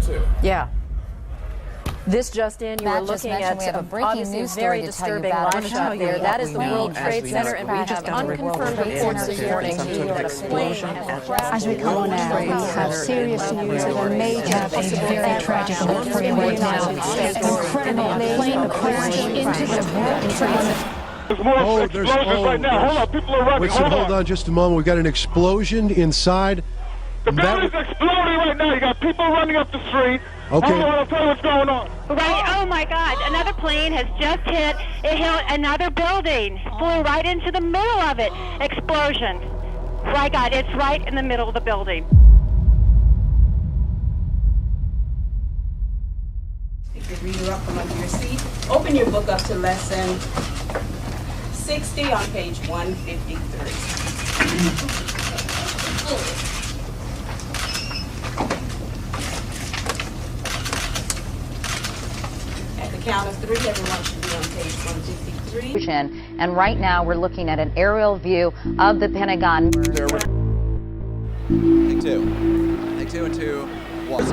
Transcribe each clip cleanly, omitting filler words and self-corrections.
too. Yeah. This just in, you were looking at obviously a very disturbing live shot there. That is the World Trade Center, and we have unconfirmed reports this morning that a plane has crashed. As we come on now, we have serious news of a major, very tragic event for you right now. Incredible plane crash into the World Trade Center. There's more explosions right now. Hold on, people are running. Whitson, hold on just a moment. We've got an explosion inside. The building's exploding right now. You got people running up the street. Okay. Hold on, I'll tell you what's going on. Right, oh my God, another plane has just hit. It hit another building, flew right into the middle of it. Explosion. My God, it's right in the middle of the building. Pick your reader up from under your seat. Open your book up to lesson 60 on page 153. Count of three, everyone should be on page 153. And right now we're looking at an aerial view of the Pentagon. Take two and two. One.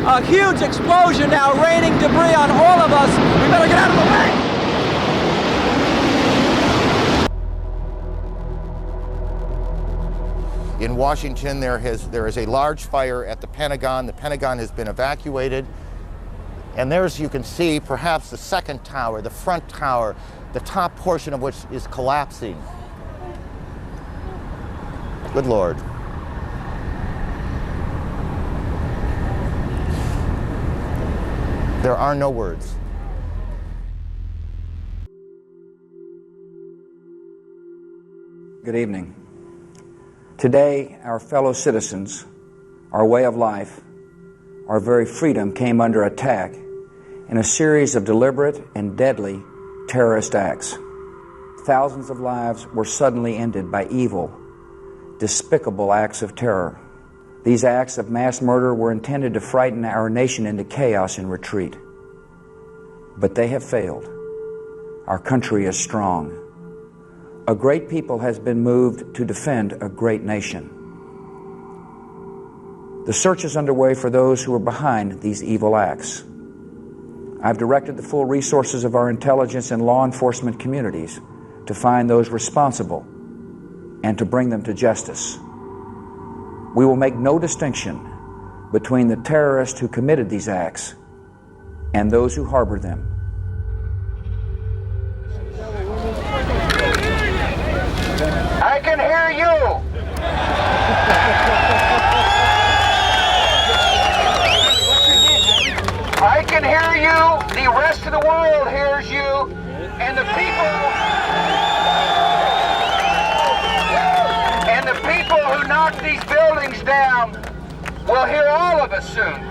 A huge explosion now, raining debris on all of us. We better get out of the way. In Washington, there is a large fire at the Pentagon. The Pentagon has been evacuated. And there's, you can see, perhaps the second tower, the front tower, the top portion of which is collapsing. Good Lord. There are no words. Good evening. Today, our fellow citizens, our way of life, our very freedom came under attack in a series of deliberate and deadly terrorist acts. Thousands of lives were suddenly ended by evil, despicable acts of terror. These acts of mass murder were intended to frighten our nation into chaos and retreat. But they have failed. Our country is strong. A great people has been moved to defend a great nation. The search is underway for those who are behind these evil acts. I've directed the full resources of our intelligence and law enforcement communities to find those responsible and to bring them to justice. We will make no distinction between the terrorists who committed these acts and those who harbor them. I can hear you. I can hear you, the rest of the world hears you, and the people who knock these buildings down will hear all of us soon.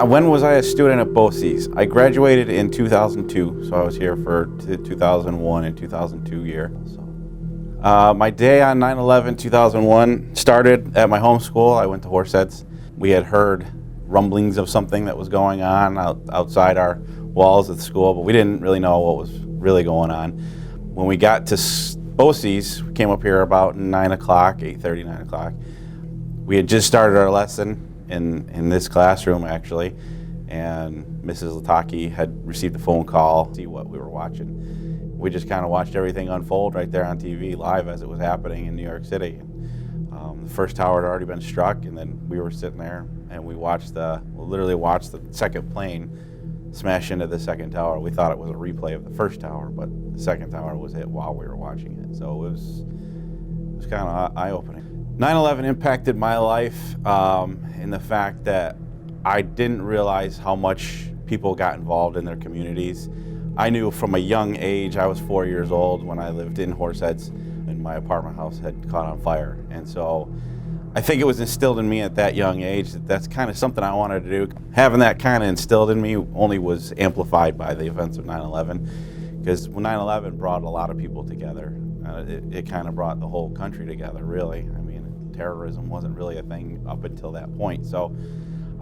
When was I a student at BOCES? I graduated in 2002, so I was here for 2001 and 2002 year. My day on 9/11/2001 started at my home school. I went to Horseheads. We had heard rumblings of something that was going on outside our walls at the school, but we didn't really know what was really going on. When we got to BOCES, we came up here about 9 o'clock, 8:30, 9 o'clock. We had just started our lesson in this classroom, actually, and Mrs. Lataki had received a phone call to see what we were watching. We just kind of watched everything unfold right there on TV live as it was happening in New York City. The first tower had already been struck, and then we were sitting there and we literally watched the second plane smash into the second tower. We thought it was a replay of the first tower, but the second tower was hit while we were watching it. So it was kind of eye-opening. 9/11 impacted my life in the fact that I didn't realize how much people got involved in their communities. I knew from a young age, I was 4 years old when I lived in Horseheads, and my apartment house had caught on fire. And so I think it was instilled in me at that young age that that's kind of something I wanted to do. Having that kind of instilled in me only was amplified by the events of 9/11, because 9/11 brought a lot of people together. It kind of brought the whole country together, really. I mean, terrorism wasn't really a thing up until that point. So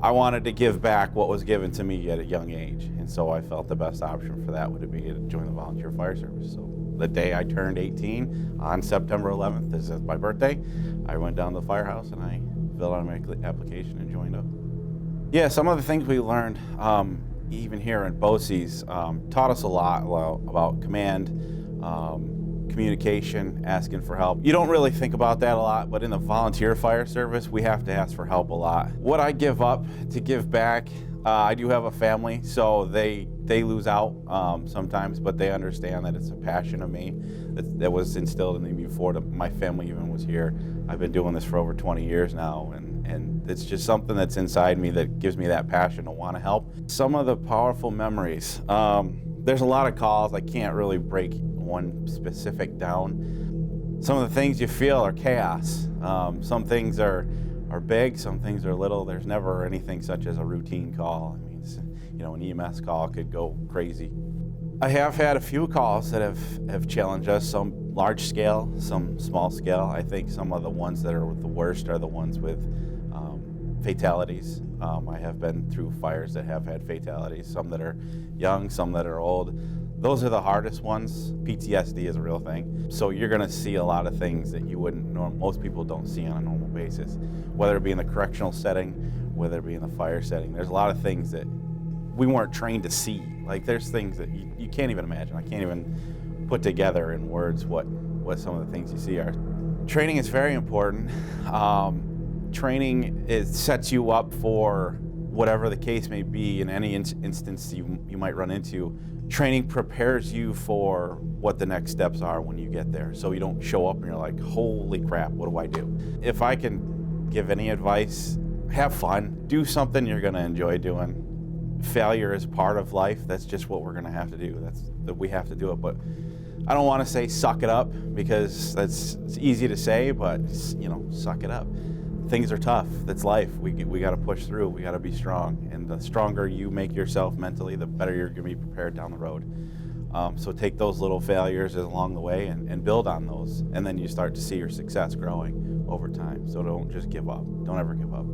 I wanted to give back what was given to me at a young age, and so I felt the best option for that would be to join the volunteer fire service. So the day I turned 18, on September 11th, this is my birthday, I went down to the firehouse and I filled out my application and joined up. Yeah, some of the things we learned, even here in BOCES, taught us a lot about command, communication, asking for help. You don't really think about that a lot, but in the volunteer fire service, we have to ask for help a lot. What I give up to give back, I do have a family, so they lose out sometimes, but they understand that it's a passion of me that was instilled in me before my family even was here. I've been doing this for over 20 years now, and it's just something that's inside me that gives me that passion to want to help. Some of the powerful memories, there's a lot of calls. I can't really break one specific down. Some of the things you feel are chaos. Some things are big, some things are little. There's never anything such as a routine call. I mean, an EMS call could go crazy. I have had a few calls that have challenged us, some large scale, some small scale. I think some of the ones that are the worst are the ones with fatalities. I have been through fires that have had fatalities, some that are young, some that are old. Those are the hardest ones. PTSD is a real thing. So you're gonna see a lot of things that you wouldn't most people don't see on a normal basis, whether it be in the correctional setting, whether it be in the fire setting. There's a lot of things that we weren't trained to see. Like there's things that you can't even imagine. I can't even put together in words what some of the things you see are. Training is very important. Training sets you up for whatever the case may be in any instance you might run into. Training prepares you for what the next steps are when you get there, so you don't show up and you're like, holy crap, what do I do? If I can give any advice, have fun. Do something you're gonna enjoy doing. Failure is part of life. That's just what we're gonna have to do. We have to do it, but I don't wanna say suck it up, because it's easy to say, but suck it up. Things are tough. That's life. We got to push through. We got to be strong. And the stronger you make yourself mentally, the better you're going to be prepared down the road. So take those little failures along the way and build on those. And then you start to see your success growing over time. So don't just give up. Don't ever give up.